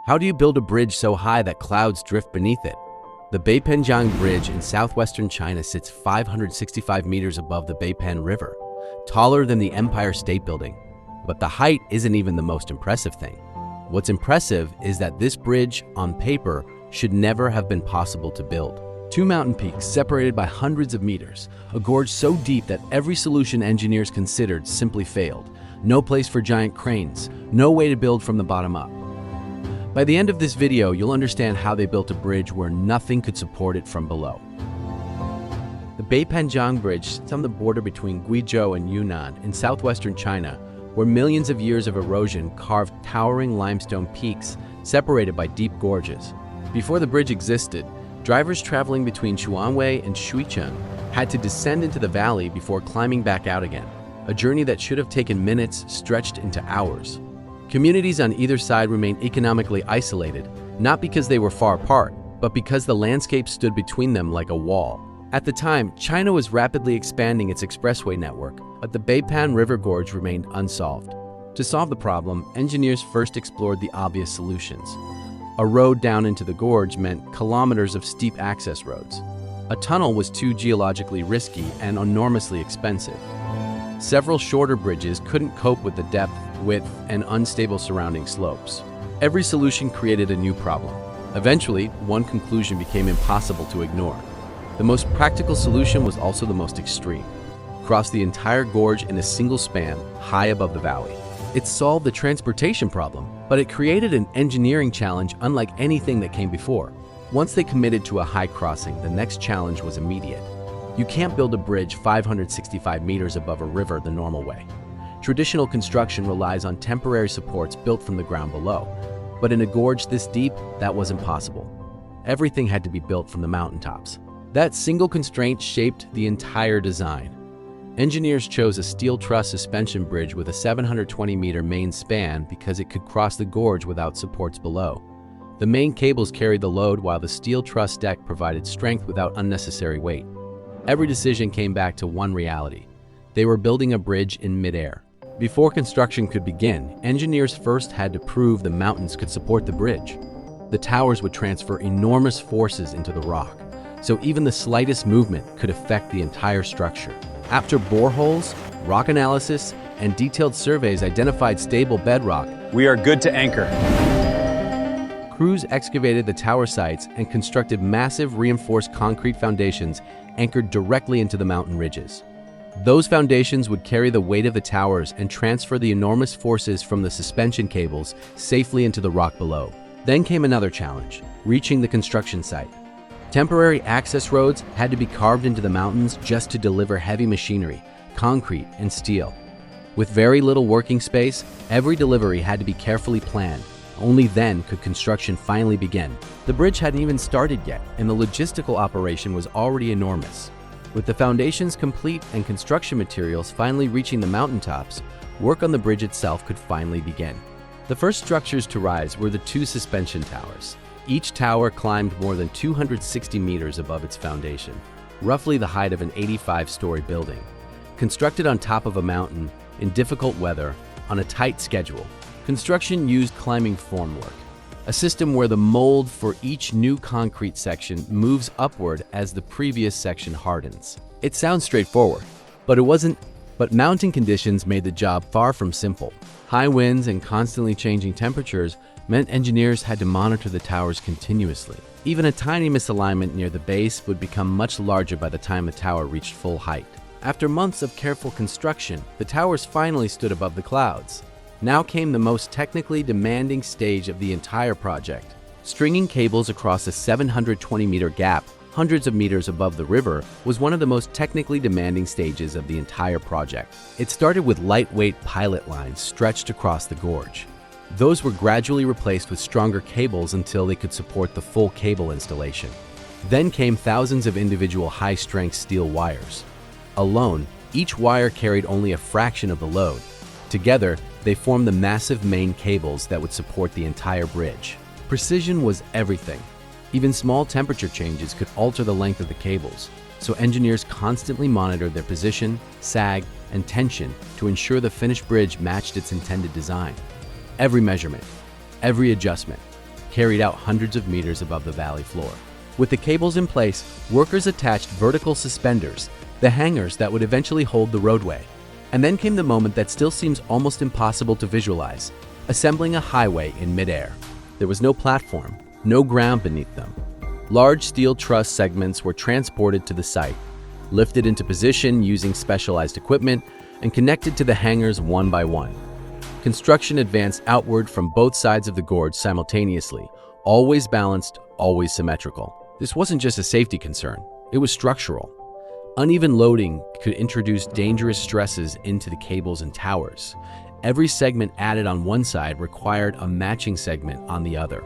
How do you build a bridge so high that clouds drift beneath it? The Beipanjiang Bridge in southwestern China sits 565 meters above the Beipan River, taller than the Empire State Building. But the height isn't even the most impressive thing. What's impressive is that this bridge, on paper, should never have been possible to build. Two mountain peaks separated by hundreds of meters, a gorge so deep that every solution engineers considered simply failed. No place for giant cranes, no way to build from the bottom up. By the end of this video, you'll understand how they built a bridge where nothing could support it from below. The Beipanjiang Bridge sits on the border between Guizhou and Yunnan in southwestern China, where millions of years of erosion carved towering limestone peaks separated by deep gorges. Before the bridge existed, drivers traveling between Chuanwei and Shuicheng had to descend into the valley before climbing back out again, a journey that should have taken minutes stretched into hours. Communities on either side remained economically isolated, not because they were far apart, but because the landscape stood between them like a wall. At the time, China was rapidly expanding its expressway network, but the Beipan River Gorge remained unsolved. To solve the problem, engineers first explored the obvious solutions. A road down into the gorge meant kilometers of steep access roads. A tunnel was too geologically risky and enormously expensive. Several shorter bridges couldn't cope with the depth, width, and unstable surrounding slopes. Every solution created a new problem. Eventually, one conclusion became impossible to ignore. The most practical solution was also the most extreme. Cross the entire gorge in a single span, high above the valley. It solved the transportation problem, but it created an engineering challenge unlike anything that came before. Once they committed to a high crossing, the next challenge was immediate. You can't build a bridge 565 meters above a river the normal way. Traditional construction relies on temporary supports built from the ground below. But in a gorge this deep, that wasn't possible. Everything had to be built from the mountaintops. That single constraint shaped the entire design. Engineers chose a steel truss suspension bridge with a 720-meter main span because it could cross the gorge without supports below. The main cables carried the load while the steel truss deck provided strength without unnecessary weight. Every decision came back to one reality. They were building a bridge in midair. Before construction could begin, engineers first had to prove the mountains could support the bridge. The towers would transfer enormous forces into the rock, so even the slightest movement could affect the entire structure. After boreholes, rock analysis, and detailed surveys identified stable bedrock, we are good to anchor. Crews excavated the tower sites and constructed massive reinforced concrete foundations anchored directly into the mountain ridges. Those foundations would carry the weight of the towers and transfer the enormous forces from the suspension cables safely into the rock below. Then came another challenge, reaching the construction site. Temporary access roads had to be carved into the mountains just to deliver heavy machinery, concrete, and steel. With very little working space, every delivery had to be carefully planned. Only then could construction finally begin. The bridge hadn't even started yet, and the logistical operation was already enormous. With the foundations complete and construction materials finally reaching the mountaintops, work on the bridge itself could finally begin. The first structures to rise were the two suspension towers. Each tower climbed more than 260 meters above its foundation, roughly the height of an 85-story building. Constructed on top of a mountain, in difficult weather, on a tight schedule, construction used climbing formwork, a system where the mold for each new concrete section moves upward as the previous section hardens. It sounds straightforward, but it wasn't. But mountain conditions made the job far from simple. High winds and constantly changing temperatures meant engineers had to monitor the towers continuously. Even a tiny misalignment near the base would become much larger by the time the tower reached full height. After months of careful construction, the towers finally stood above the clouds. Now came the most technically demanding stage of the entire project. Stringing cables across a 720-meter gap, hundreds of meters above the river, was one of the most technically demanding stages of the entire project. It started with lightweight pilot lines stretched across the gorge. Those were gradually replaced with stronger cables until they could support the full cable installation. Then came thousands of individual high-strength steel wires. Alone, each wire carried only a fraction of the load. Together, they formed the massive main cables that would support the entire bridge. Precision was everything. Even small temperature changes could alter the length of the cables, so engineers constantly monitored their position, sag, and tension to ensure the finished bridge matched its intended design. Every measurement, every adjustment, carried out hundreds of meters above the valley floor. With the cables in place, workers attached vertical suspenders, the hangers that would eventually hold the roadway. And then came the moment that still seems almost impossible to visualize: assembling a highway in midair. There was no platform, no ground beneath them. Large steel truss segments were transported to the site, lifted into position using specialized equipment, and connected to the hangars one by one. Construction advanced outward from both sides of the gorge simultaneously, always balanced, always symmetrical. This wasn't just a safety concern, it was structural. Uneven loading could introduce dangerous stresses into the cables and towers. Every segment added on one side required a matching segment on the other.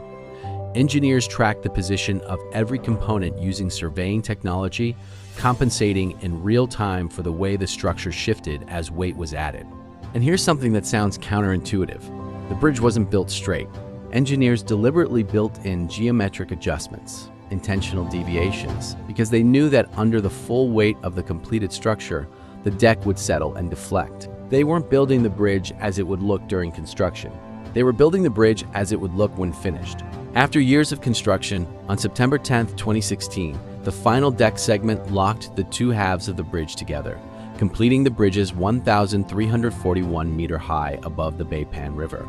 Engineers tracked the position of every component using surveying technology, compensating in real time for the way the structure shifted as weight was added. And here's something that sounds counterintuitive. The bridge wasn't built straight. Engineers deliberately built in geometric adjustments, intentional deviations, because they knew that under the full weight of the completed structure, the deck would settle and deflect. They weren't building the bridge as it would look during construction. They were building the bridge as it would look when finished. After years of construction, on September 10, 2016, the final deck segment locked the two halves of the bridge together, completing the bridge's 1,341 meter high above the Beipan River.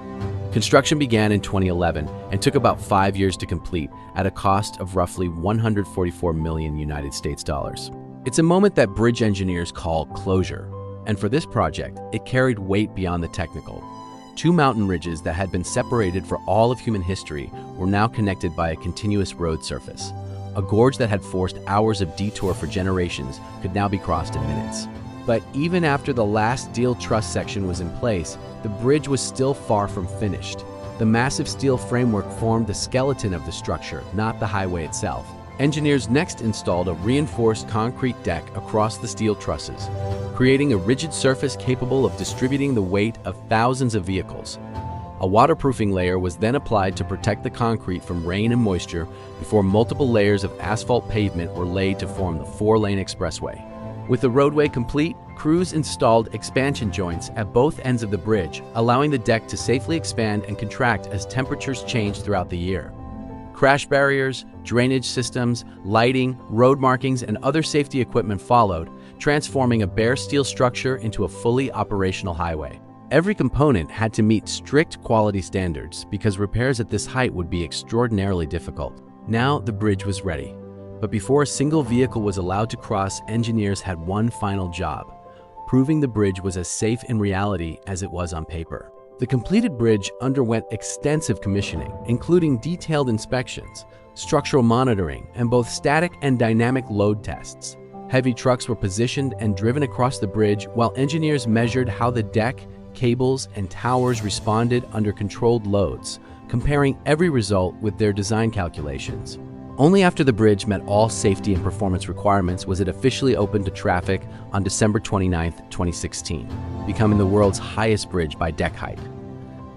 Construction began in 2011 and took about 5 years to complete at a cost of roughly 144 million United States dollars. It's a moment that bridge engineers call closure. And for this project, it carried weight beyond the technical. Two mountain ridges that had been separated for all of human history were now connected by a continuous road surface. A gorge that had forced hours of detour for generations could now be crossed in minutes. But even after the last steel truss section was in place, the bridge was still far from finished. The massive steel framework formed the skeleton of the structure, not the highway itself. Engineers next installed a reinforced concrete deck across the steel trusses, creating a rigid surface capable of distributing the weight of thousands of vehicles. A waterproofing layer was then applied to protect the concrete from rain and moisture before multiple layers of asphalt pavement were laid to form the 4-lane expressway. With the roadway complete, crews installed expansion joints at both ends of the bridge, allowing the deck to safely expand and contract as temperatures changed throughout the year. Crash barriers, drainage systems, lighting, road markings, and other safety equipment followed, transforming a bare steel structure into a fully operational highway. Every component had to meet strict quality standards because repairs at this height would be extraordinarily difficult. Now the bridge was ready. But before a single vehicle was allowed to cross, engineers had one final job: proving the bridge was as safe in reality as it was on paper. The completed bridge underwent extensive commissioning, including detailed inspections, structural monitoring, and both static and dynamic load tests. Heavy trucks were positioned and driven across the bridge while engineers measured how the deck, cables, and towers responded under controlled loads, comparing every result with their design calculations. Only after the bridge met all safety and performance requirements was it officially opened to traffic on December 29, 2016, becoming the world's highest bridge by deck height.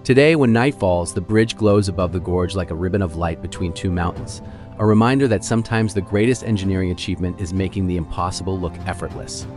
Today, when night falls, the bridge glows above the gorge like a ribbon of light between two mountains, a reminder that sometimes the greatest engineering achievement is making the impossible look effortless.